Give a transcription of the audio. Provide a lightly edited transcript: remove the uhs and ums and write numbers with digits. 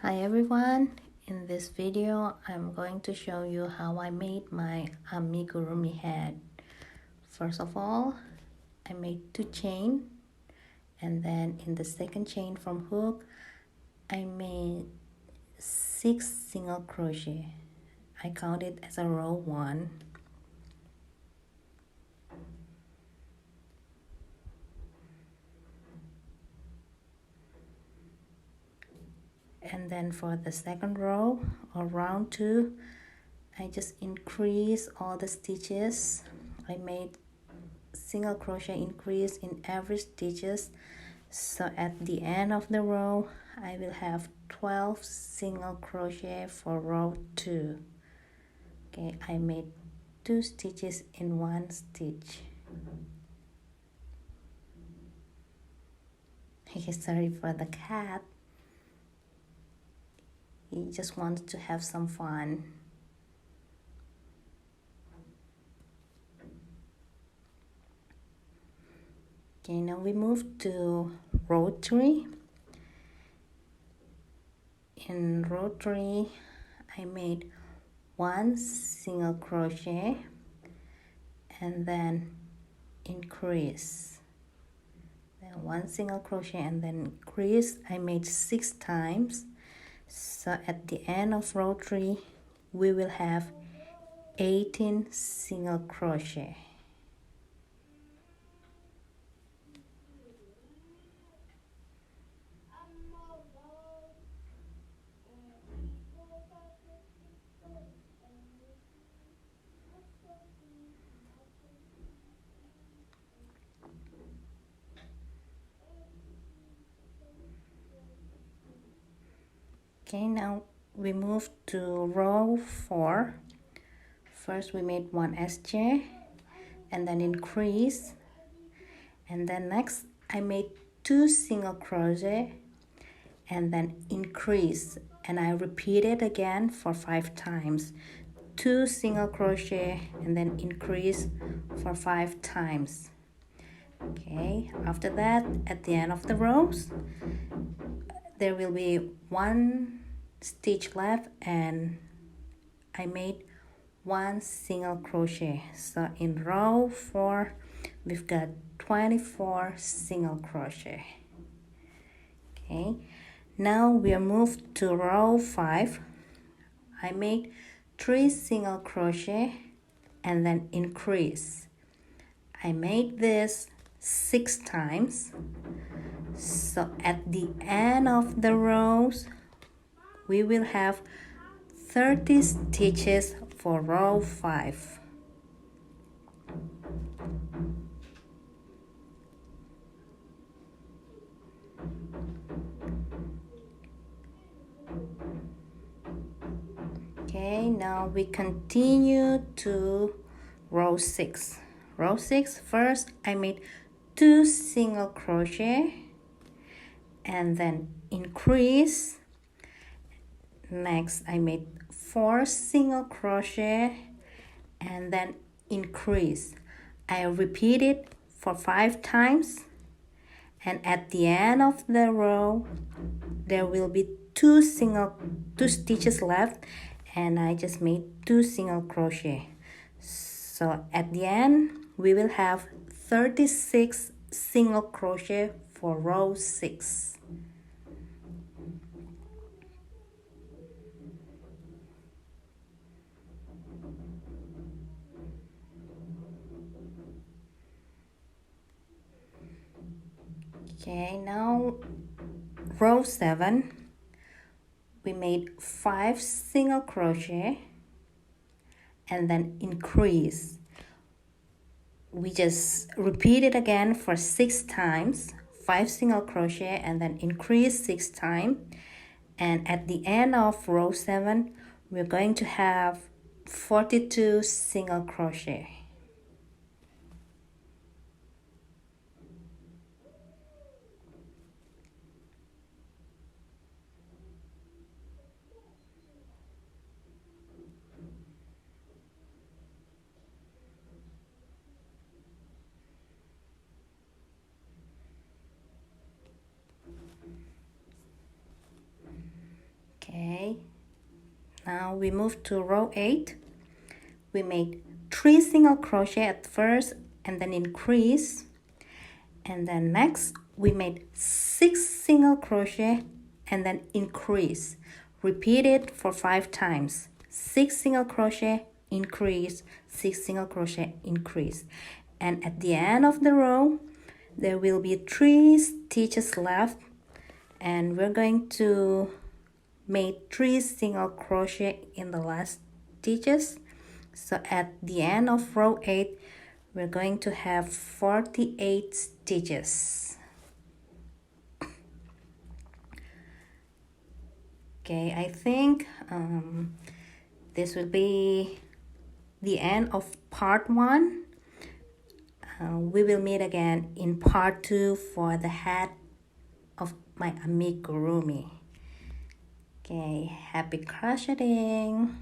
Hi everyone, in this video I'm going to show you how I made my amigurumi head. First of all, I made 2 chain, and then in the second chain from hook I made 6 single crochet. I count it as a row 1. And then for the second row or round 2, I just increase all the stitches. I made single crochet increase in every stitches, so at the end of the row I will have 12 single crochet for row 2. Okay, I made 2 stitches in 1 stitch. Okay, sorry for the cat, he just wants to have some fun. Okay, now we move to row 3. In row 3 I made 1 single crochet and then increase, then 1 single crochet and then increase. I made 6 times, so at the end of row 3 we will have 18 single crochet. Okay, now we move to row 4. First we made 1 SJ and then increase, and then next I made 2 single crochet and then increase, and I repeat it again for 5 times. 2 single crochet and then increase for 5 times. Okay, after that at the end of the rows there will be 1 stitch left and I made 1 single crochet. So in row 4 we've got 24 single crochet. Okay, now we are moved to row 5. I made 3 single crochet and then increase. I made this 6 times, so at the end of the rows we will have 30 stitches for row 5. Okay, now we continue to row 6. Row 6, first I made 2 single crochet and then increase. Next I made 4 single crochet and then increase. I repeat it for 5 times, and at the end of the row there will be 2 stitches left, and I just made 2 single crochet. So at the end we will have 36 single crochet for row 6. Okay, now row 7 we made 5 single crochet and then increase. We just repeat it again for 6 times, 5 single crochet and then increase 6 times, and at the end of row 7 we're going to have 42 single crochet. Now we move to row 8. We made 3 single crochet at first and then increase, and then next we made 6 single crochet and then increase. Repeat it for 5 times. 6 single crochet, increase, 6 single crochet, increase, and at the end of the row there will be 3 stitches left, and we're going to make 3 single crochet in the last stitches. So at the end of row 8 we're going to have 48 stitches. Okay, I think this will be the end of part 1. We will meet again in part 2 for the head of my amigurumi. Okay, happy crocheting!